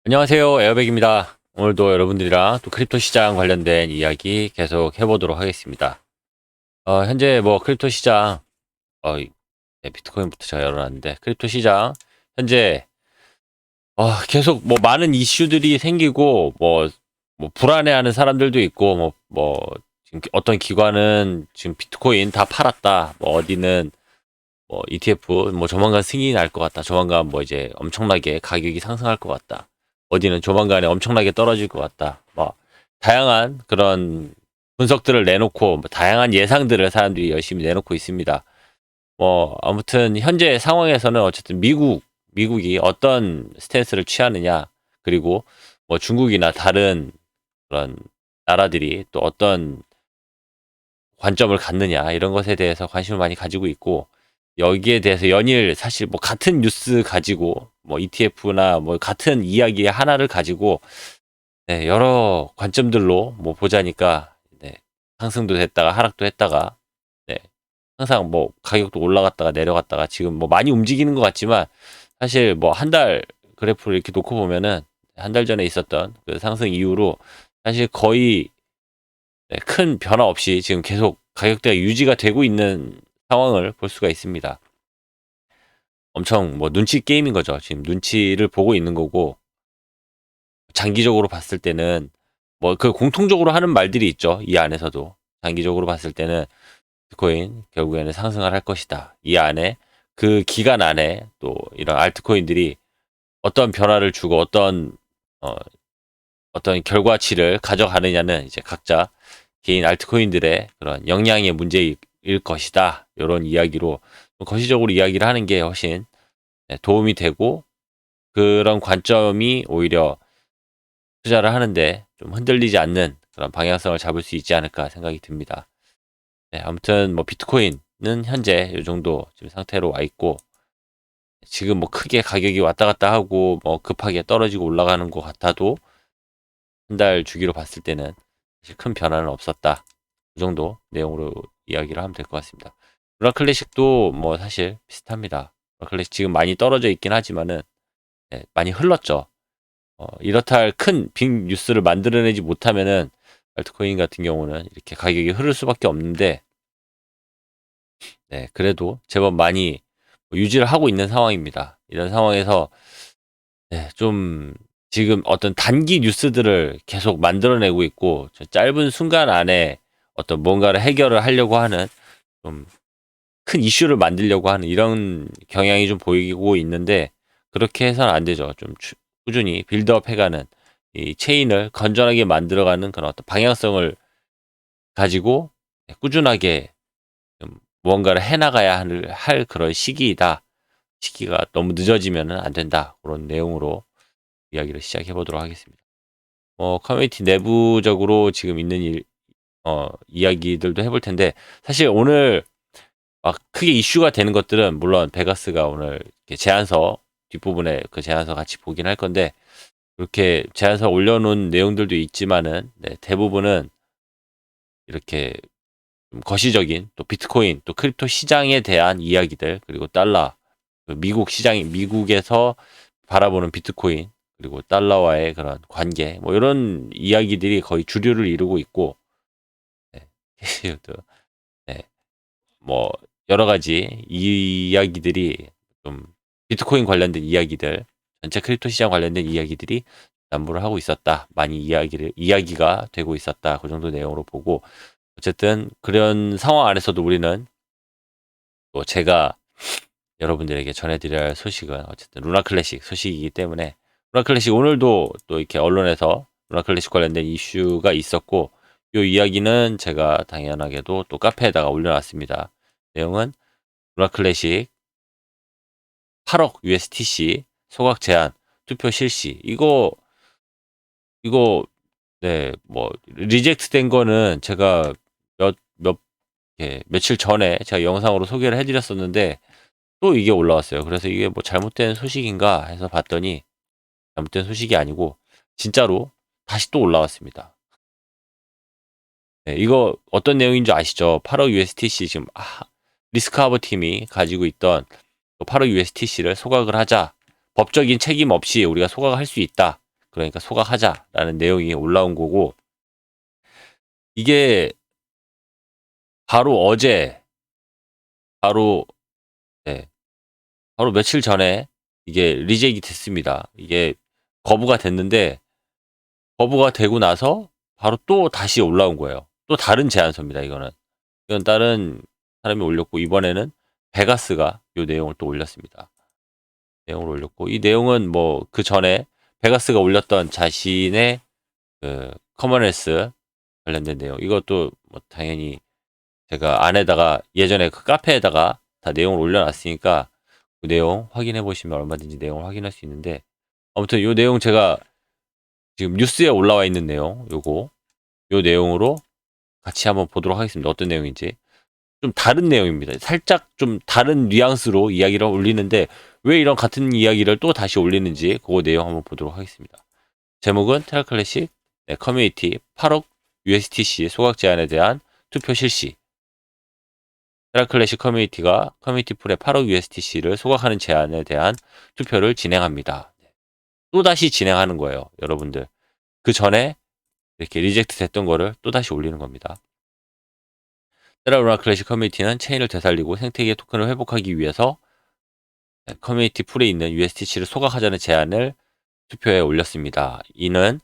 안녕하세요. 에어백입니다. 오늘도 여러분들이랑 또 크립토 시장 관련된 이야기 계속 해보도록 하겠습니다. 현재 뭐 크립토 시장, 네, 비트코인부터 제가 열어놨는데, 크립토 시장, 현재, 계속 뭐 많은 이슈들이 생기고, 뭐 불안해하는 사람들도 있고, 지금 어떤 기관은 지금 비트코인 다 팔았다. 뭐 어디는 뭐 ETF 뭐 조만간 승인이 날 것 같다. 조만간 뭐 이제 엄청나게 가격이 상승할 것 같다. 어디는 조만간에 엄청나게 떨어질 것 같다. 뭐 다양한 그런 분석들을 내놓고 뭐 다양한 예상들을 사람들이 열심히 내놓고 있습니다. 뭐 아무튼 현재 상황에서는 어쨌든 미국이 어떤 스탠스를 취하느냐, 그리고 뭐 중국이나 다른 그런 나라들이 또 어떤 관점을 갖느냐, 이런 것에 대해서 관심을 많이 가지고 있고, 여기에 대해서 연일 사실 뭐 같은 뉴스 가지고 뭐 ETF나 뭐 같은 이야기 하나를 가지고, 네, 여러 관점들로 뭐 보자니까, 네, 상승도 됐다가 하락도 했다가, 네, 항상 뭐 가격도 올라갔다가 내려갔다가 지금 뭐 많이 움직이는 것 같지만, 사실 뭐 한 달 그래프를 이렇게 놓고 보면은 한 달 전에 있었던 그 상승 이후로 사실 거의, 네, 큰 변화 없이 지금 계속 가격대가 유지가 되고 있는 상황을 볼 수가 있습니다. 엄청 뭐 눈치 게임인 거죠. 지금 눈치를 보고 있는 거고, 장기적으로 봤을 때는 뭐 그 공통적으로 하는 말들이 있죠. 이 안에서도 장기적으로 봤을 때는 비트코인 결국에는 상승을 할 것이다. 이 안에, 그 기간 안에 또 이런 알트코인들이 어떤 변화를 주고 어, 어떤 결과치를 가져가느냐는 이제 각자 개인 알트코인들의 그런 역량의 문제일 것이다. 이런 이야기로 거시적으로 이야기를 하는 게 훨씬, 네, 도움이 되고, 그런 관점이 오히려 투자를 하는데 좀 흔들리지 않는 그런 방향성을 잡을 수 있지 않을까 생각이 듭니다. 네, 아무튼 뭐 비트코인은 현재 이 정도 지금 상태로 와 있고, 지금 뭐 크게 가격이 왔다 갔다 하고 뭐 급하게 떨어지고 올라가는 것 같아도 한 달 주기로 봤을 때는 사실 큰 변화는 없었다. 그 정도 내용으로 이야기를 하면 될 것 같습니다. 루나 클래식도 뭐 사실 비슷합니다. 루나 클래식 지금 많이 떨어져 있긴 하지만은, 네, 많이 흘렀죠. 이렇다 할 큰 빅 뉴스를 만들어내지 못하면은 알트코인 같은 경우는 이렇게 가격이 흐를 수밖에 없는데, 네, 그래도 제법 많이 유지를 하고 있는 상황입니다. 이런 상황에서, 네, 좀 지금 어떤 단기 뉴스들을 계속 만들어내고 있고, 짧은 순간 안에 어떤 뭔가를 해결을 하려고 하는, 좀 큰 이슈를 만들려고 하는 이런 경향이 좀 보이고 있는데, 그렇게 해서는 안 되죠. 좀 꾸준히 빌드업 해가는, 이 체인을 건전하게 만들어가는 그런 어떤 방향성을 가지고, 네, 꾸준하게 좀 무언가를 해나가야 할 그런 시기이다. 시기가 너무 늦어지면은 안 된다. 그런 내용으로 이야기를 시작해 보도록 하겠습니다. 커뮤니티 내부적으로 지금 있는 이야기들도 해볼 텐데, 사실 오늘 막 크게 이슈가 되는 것들은 물론 베가스가 오늘 이렇게 제안서 뒷부분에 그 제안서 같이 보긴 할 건데, 그렇게 제안서 올려놓은 내용들도 있지만은, 네, 대부분은 이렇게 좀 거시적인 또 비트코인 또 크립토 시장에 대한 이야기들, 그리고 달러, 그 미국에서 바라보는 비트코인, 그리고 달러와의 그런 관계, 뭐 이런 이야기들이 거의 주류를 이루고 있고, 네, 네, 뭐 여러 가지 이야기들이 좀 비트코인 관련된 이야기들, 전체 크립토 시장 관련된 이야기들이 난무를 하고 있었다. 많이 이야기가 되고 있었다. 그 정도 내용으로 보고, 어쨌든 그런 상황 안에서도 우리는 또 제가 여러분들에게 전해드려야 할 소식은 어쨌든 루나 클래식 소식이기 때문에, 루나 클래식 오늘도 또 이렇게 언론에서 루나 클래식 관련된 이슈가 있었고, 이 이야기는 제가 당연하게도 또 카페에다가 올려놨습니다. 내용은 루나 클래식 8억 USTC 소각 제한 투표 실시, 이거 네, 뭐 리젝트 된 거는 제가 며칠 전에 제가 영상으로 소개를 해드렸었는데, 또 이게 올라왔어요. 그래서 이게 뭐 잘못된 소식인가 해서 봤더니 잘못된 소식이 아니고 진짜로 다시 또 올라왔습니다. 네, 이거 어떤 내용인 줄 아시죠? 8억 USTC 지금 리스크하버 팀이 가지고 있던 8억 USTC를 소각을 하자. 법적인 책임 없이 우리가 소각을 할 수 있다. 그러니까 소각하자라는 내용이 올라온 거고, 이게 바로 어제, 바로, 네, 바로 며칠 전에 이게 리젝이 됐습니다. 이게 거부가 됐는데, 거부가 되고 나서 바로 또 다시 올라온 거예요. 또 다른 제안서입니다, 이거는. 이건 다른 사람이 올렸고, 이번에는 베가스가 이 내용을 또 올렸습니다. 내용을 올렸고, 이 내용은 뭐 그 전에 베가스가 올렸던 자신의 그 커머넌스 관련된 내용, 이것도 뭐 당연히 제가 안에다가 예전에 그 카페에다가 다 내용을 올려놨으니까 그 내용 확인해 보시면 얼마든지 내용을 확인할 수 있는데, 아무튼 이 내용 제가 지금 뉴스에 올라와 있는 내용, 요 내용으로 같이 한번 보도록 하겠습니다. 어떤 내용인지. 좀 다른 내용입니다. 살짝 좀 다른 뉘앙스로 이야기를 올리는데 왜 이런 같은 이야기를 또 다시 올리는지 그 내용 한번 보도록 하겠습니다. 제목은 테라클래식 커뮤니티 8억 USDC 소각 제안에 대한 투표 실시. 테라클래식 커뮤니티가 커뮤니티 풀에 8억 USDC를 소각하는 제안에 대한 투표를 진행합니다. 또다시 진행하는 거예요, 여러분들. 그 전에 이렇게 리젝트 됐던 거를 또다시 올리는 겁니다. 테라루나 클래식 커뮤니티는 체인을 되살리고 생태계 토큰을 회복하기 위해서 커뮤니티 풀에 있는 USDC를 소각하자는 제안을 투표에 올렸습니다. 이는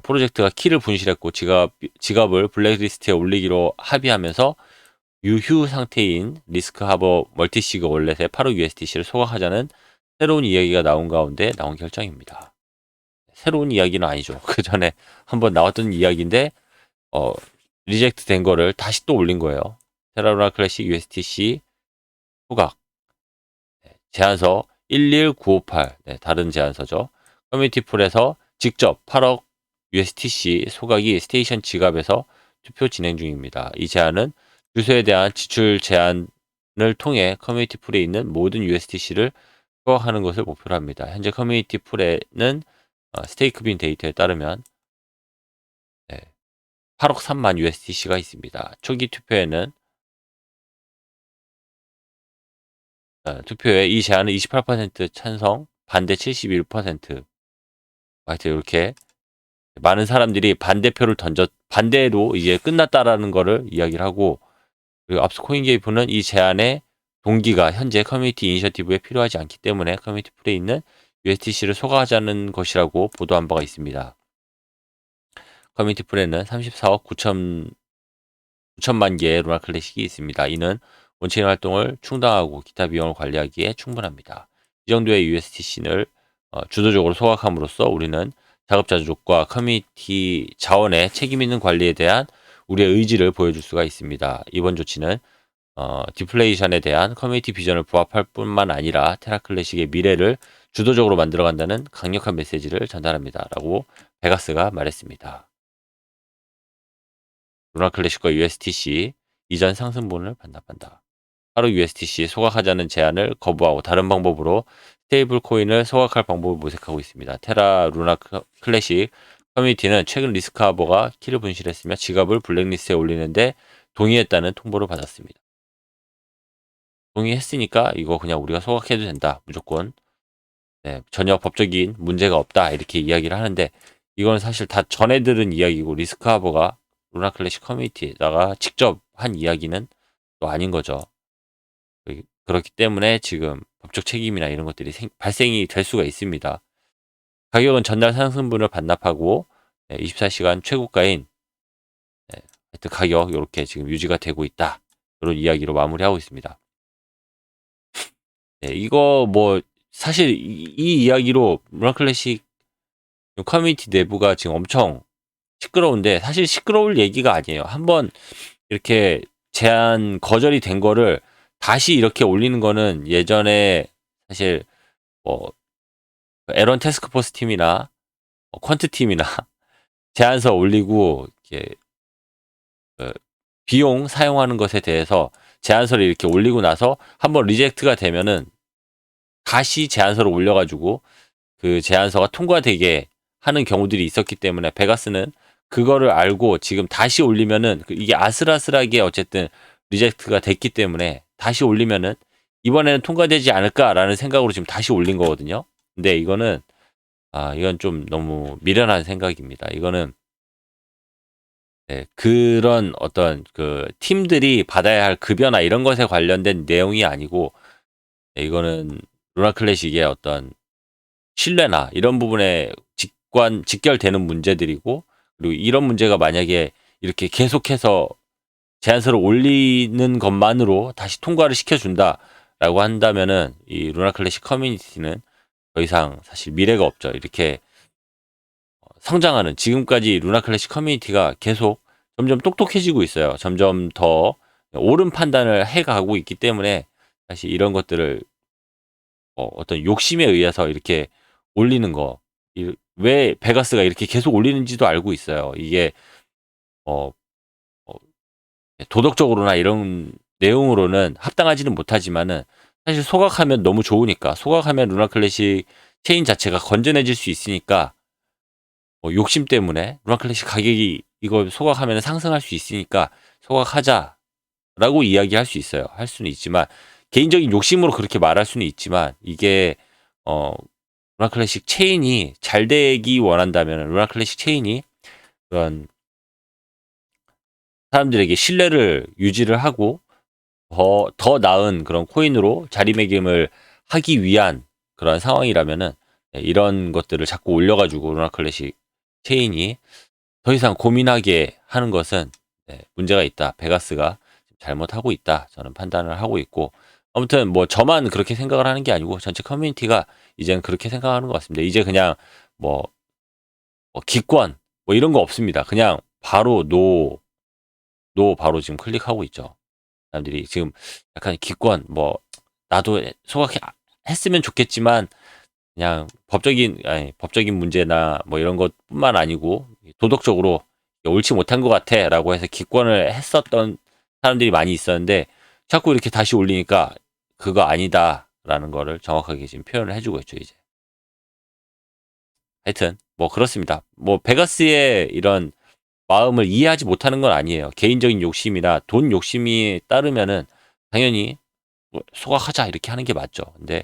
프로젝트가 키를 분실했고 지갑을 블랙리스트에 올리기로 합의하면서 유휴 상태인 리스크 하버 멀티시그 월렛의 8억 USDC를 소각하자는 새로운 이야기가 나온 가운데 나온 결정입니다. 새로운 이야기는 아니죠. 그 전에 한번 나왔던 이야기인데 리젝트 된 거를 다시 또 올린 거예요. 테라루나 클래식 USDC 소각 제안서 11958 다른 제안서죠. 커뮤니티 풀에서 직접 8억 USDC 소각이 스테이션 지갑에서 투표 진행 중입니다. 이 제안은 주소에 대한 지출 제한을 통해 커뮤니티 풀에 있는 모든 USDC를 소각하는 것을 목표로 합니다. 현재 커뮤니티 풀에는 스테이크 빈 데이터에 따르면 8억 3만 USDC가 있습니다. 초기 투표에는 투표에 이 제안은 28% 찬성, 반대 71%. 하여튼 이렇게 많은 사람들이 반대표를 반대로 이제 끝났다라는 거를 이야기를 하고, 그리고 앞서 코인게이프는 이 제안의 동기가 현재 커뮤니티 이니셔티브에 필요하지 않기 때문에 커뮤니티 풀에 있는 USDC를 소각하자는 것이라고 보도한 바가 있습니다. 커뮤니티 풀에는 34억 9천만 개의 루나 클래식이 있습니다. 이는 온체인 활동을 충당하고 기타 비용을 관리하기에 충분합니다. 이 정도의 USDC를 주도적으로 소각함으로써 우리는 작업자족과 커뮤니티 자원의 책임 있는 관리에 대한 우리의 의지를 보여줄 수가 있습니다. 이번 조치는 디플레이션에 대한 커뮤니티 비전을 부합할 뿐만 아니라 테라클래식의 미래를 주도적으로 만들어간다는 강력한 메시지를 전달합니다. 라고 베가스가 말했습니다. 루나 클래식과 USDC 이전 상승분을 반납한다. 하루 USDC 소각하자는 제안을 거부하고 다른 방법으로 스테이블 코인을 소각할 방법을 모색하고 있습니다. 테라 루나 클래식 커뮤니티는 최근 리스크 하버가 키를 분실했으며 지갑을 블랙리스트에 올리는데 동의했다는 통보를 받았습니다. 동의했으니까 이거 그냥 우리가 소각해도 된다. 무조건. 전혀 법적인 문제가 없다. 이렇게 이야기를 하는데 이건 사실 다 전에 들은 이야기고 리스크 하버가 루나 클래식 커뮤니티에다가 직접 한 이야기는 또 아닌 거죠. 그렇기 때문에 지금 법적 책임이나 이런 것들이 발생이 될 수가 있습니다. 가격은 전날 상승분을 반납하고 24시간 최고가인 하여튼 가격 이렇게 지금 유지가 되고 있다. 그런 이야기로 마무리하고 있습니다. 이거 뭐 사실 이 이야기로 루나 클래식 커뮤니티 내부가 지금 엄청 시끄러운데 사실 시끄러울 얘기가 아니에요. 한번 이렇게 제안 거절이 된 거를 다시 이렇게 올리는 거는 예전에 사실 뭐 에런 태스크포스 팀이나 퀀트 팀이나 제안서 올리고 이렇게 비용 사용하는 것에 대해서 제안서를 이렇게 올리고 나서 한번 리젝트가 되면은 다시 제안서를 올려가지고 그 제안서가 통과되게 하는 경우들이 있었기 때문에 베가스는 그거를 알고 지금 다시 올리면은 이게 아슬아슬하게 어쨌든 리젝트가 됐기 때문에 다시 올리면은 이번에는 통과되지 않을까라는 생각으로 지금 다시 올린 거거든요. 근데 이거는 이건 좀 너무 미련한 생각입니다. 이거는 네, 그런 어떤 그 팀들이 받아야 할 급여나 이런 것에 관련된 내용이 아니고 네, 이거는 루나 클래식의 어떤 신뢰나 이런 부분에 직결되는 문제들이고 그리고 이런 문제가 만약에 이렇게 계속해서 제안서를 올리는 것만으로 다시 통과를 시켜준다라고 한다면은 이 루나 클래식 커뮤니티는 더 이상 사실 미래가 없죠. 이렇게 성장하는 지금까지 루나 클래식 커뮤니티가 계속 점점 똑똑해지고 있어요. 점점 더 옳은 판단을 해가고 있기 때문에 사실 이런 것들을 어떤 욕심에 의해서 이렇게 올리는 거, 왜 베가스가 이렇게 계속 올리는지도 알고 있어요. 이게 어, 어, 도덕적으로나 이런 내용으로는 합당하지는 못하지만은 사실 소각하면 너무 좋으니까 소각하면 루나 클래식 체인 자체가 건전해질 수 있으니까 욕심 때문에 루나 클래식 가격이 이거 소각하면 상승할 수 있으니까 소각하자라고 이야기할 수 있어요. 할 수는 있지만 개인적인 욕심으로 그렇게 말할 수는 있지만 이게 어 루나 클래식 체인이 잘 되기 원한다면 루나 클래식 체인이 그런 사람들에게 신뢰를 유지를 하고 더 나은 그런 코인으로 자리매김을 하기 위한 그런 상황이라면은 네, 이런 것들을 자꾸 올려가지고 루나 클래식 체인이 더 이상 고민하게 하는 것은 네, 문제가 있다. 베가스가 잘못하고 있다. 저는 판단을 하고 있고 아무튼 뭐 저만 그렇게 생각을 하는 게 아니고 전체 커뮤니티가 이제는 그렇게 생각하는 것 같습니다. 이제 그냥 뭐, 기권 뭐 이런 거 없습니다. 그냥 바로 노 바로 지금 클릭하고 있죠. 사람들이 지금 약간 기권 뭐 나도 소각했으면 좋겠지만 그냥 법적인 문제나 뭐 이런 것뿐만 아니고 도덕적으로 옳지 못한 것 같아라고 해서 기권을 했었던 사람들이 많이 있었는데 자꾸 이렇게 다시 올리니까 그거 아니다라는 거를 정확하게 지금 표현을 해주고 있죠 이제. 하여튼 뭐 그렇습니다. 뭐 베가스의 이런 마음을 이해하지 못하는 건 아니에요. 개인적인 욕심이나 돈 욕심이 따르면은 당연히 뭐 소각하자 이렇게 하는 게 맞죠. 근데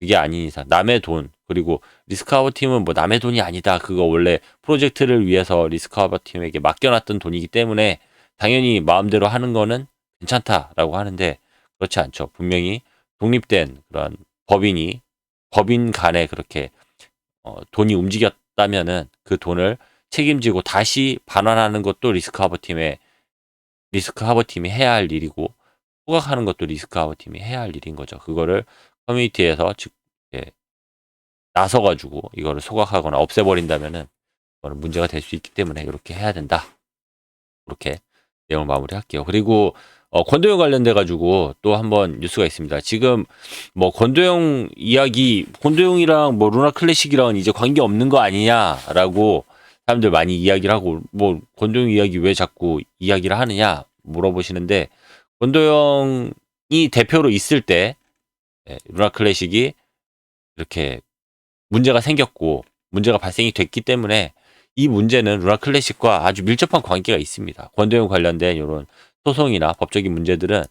그게 아닌 이상 남의 돈 그리고 리스크하버 팀은 뭐 남의 돈이 아니다. 그거 원래 프로젝트를 위해서 리스크하버 팀에게 맡겨놨던 돈이기 때문에 당연히 마음대로 하는 거는 괜찮다라고 하는데 그렇지 않죠. 분명히 독립된 그런 법인 간에 그렇게 돈이 움직였다면은 그 돈을 책임지고 다시 반환하는 것도 리스크 하버 팀이 해야 할 일이고 소각하는 것도 리스크 하버 팀이 해야 할 일인 거죠. 그거를 커뮤니티에서 즉 예, 나서가지고 이거를 소각하거나 없애버린다면은 그거는 문제가 될 수 있기 때문에 이렇게 해야 된다. 그렇게 내용을 마무리할게요. 그리고 권도영 관련돼 가지고 또 한번 뉴스가 있습니다. 지금 뭐 권도영이랑 뭐 루나 클래식이랑 이제 관계 없는 거 아니냐라고 사람들 많이 이야기를 하고 뭐 권도영 이야기 왜 자꾸 이야기를 하느냐 물어보시는데 권도영이 대표로 있을 때 루나 클래식이 이렇게 문제가 생겼고 문제가 발생이 됐기 때문에 이 문제는 루나 클래식과 아주 밀접한 관계가 있습니다. 권도영 관련된 이런 소송이나 법적인 문제들은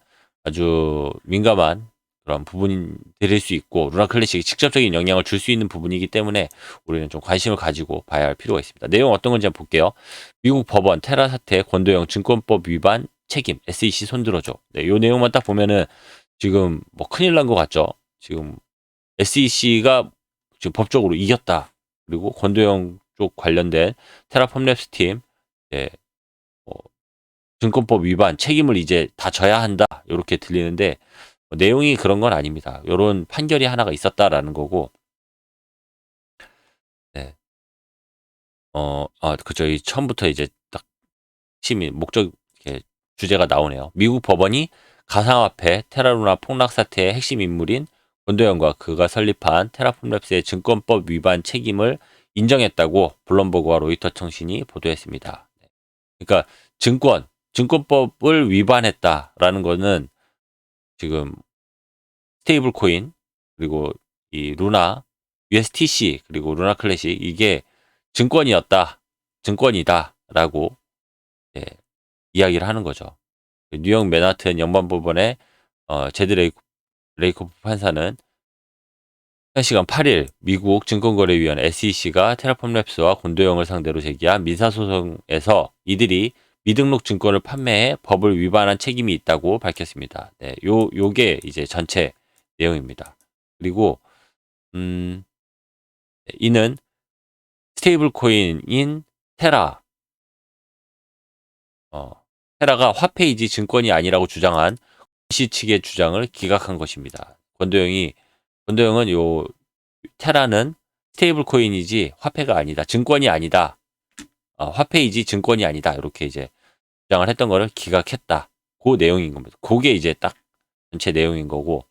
아주 민감한 그런 부분들일 수 있고 루나 클래식이 직접적인 영향을 줄 수 있는 부분이기 때문에 우리는 좀 관심을 가지고 봐야 할 필요가 있습니다. 내용 어떤 건지 한번 볼게요. 미국 법원 테라 사태 권도영 증권법 위반 책임 SEC 손들어줘. 네, 이 내용만 딱 보면은 지금 뭐 큰일 난 것 같죠. 지금 SEC가 지금 법적으로 이겼다. 그리고 권도영 쪽 관련된 테라폼 랩스 팀 뭐 증권법 위반 책임을 이제 다 져야 한다. 이렇게 들리는데 내용이 그런 건 아닙니다. 이런 판결이 하나가 있었다라는 거고 네. 그죠. 이 처음부터 이제 딱 핵심이 목적 이렇게 주제가 나오네요. 미국 법원이 가상화폐 테라루나 폭락 사태의 핵심 인물인 권도영과 그가 설립한 테라폼랩스의 증권법 위반 책임을 인정했다고 블룸버그와 로이터 통신이 보도했습니다. 그러니까 증권법을 위반했다라는 거는 지금 스테이블 코인 그리고 이 루나 USTC 그리고 루나 클래식 이게 증권이다라고 예, 이야기를 하는 거죠. 뉴욕 맨하튼 연방법원의 제드 레이코프 판사는 현 시간 8일 미국 증권거래위원 SEC가 테라폼 랩스와 권도영을 상대로 제기한 민사소송에서 이들이 미등록 증권을 판매해 법을 위반한 책임이 있다고 밝혔습니다. 네, 요게 이제 전체 내용입니다. 그리고 이는 스테이블 코인인 테라, 테라가 화폐이지 증권이 아니라고 주장한 시 측의 주장을 기각한 것입니다. 권도영은 요 테라는 스테이블 코인이지 화폐가 아니다. 증권이 아니다. 화폐이지 증권이 아니다. 이렇게 이제 주장을 했던 거를 기각했다. 그 내용인 겁니다. 그게 이제 딱 전체 내용인 거고.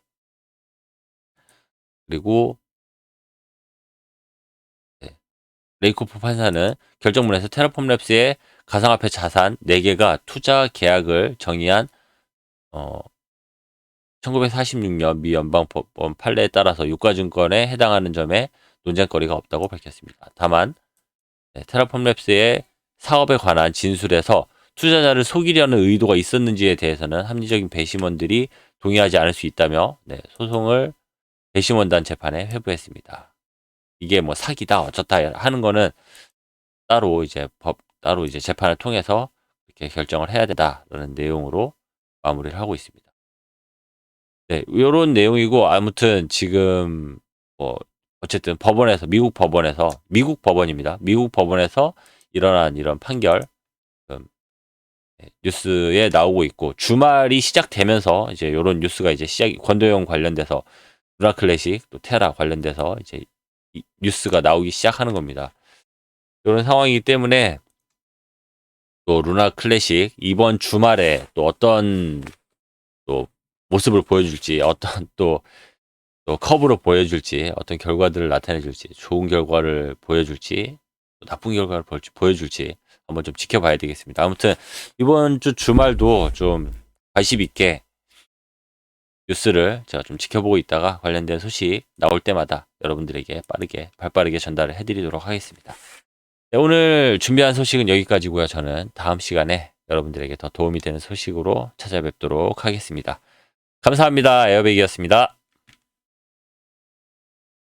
그리고 네. 레이코프 판사는 결정문에서 테라폼 랩스의 가상화폐 자산 4개가 투자 계약을 정의한 1946년 미 연방법원 판례에 따라서 유가증권에 해당하는 점에 논쟁거리가 없다고 밝혔습니다. 다만 테라폼 랩스의 사업에 관한 진술에서 투자자를 속이려는 의도가 있었는지에 대해서는 합리적인 배심원들이 동의하지 않을 수 있다며 소송을 배심원단 재판에 회부했습니다. 이게 뭐 사기다 어쩌다 하는 거는 따로 이제 재판을 통해서 이렇게 결정을 해야 된다라는 내용으로 마무리를 하고 있습니다. 네, 요런 내용이고 아무튼 지금 뭐 어쨌든 미국 법원입니다. 미국 법원에서 일어난 이런 판결 뉴스에 나오고 있고 주말이 시작되면서 이제 요런 뉴스가 이제 권도영 관련돼서 루나 클래식 또 테라 관련돼서 이제 뉴스가 나오기 시작하는 겁니다. 이런 상황이기 때문에 또 루나 클래식 이번 주말에 또 어떤 또 모습을 보여줄지 어떤 또 커브로 보여줄지 어떤 결과들을 나타내줄지 좋은 결과를 보여줄지 또 나쁜 결과를 보여줄지 한번 좀 지켜봐야 되겠습니다. 아무튼 이번 주 주말도 좀 관심 있게 뉴스를 제가 좀 지켜보고 있다가 관련된 소식 나올 때마다 여러분들에게 발빠르게 전달을 해드리도록 하겠습니다. 네, 오늘 준비한 소식은 여기까지고요. 저는 다음 시간에 여러분들에게 더 도움이 되는 소식으로 찾아뵙도록 하겠습니다. 감사합니다. 에어백이었습니다.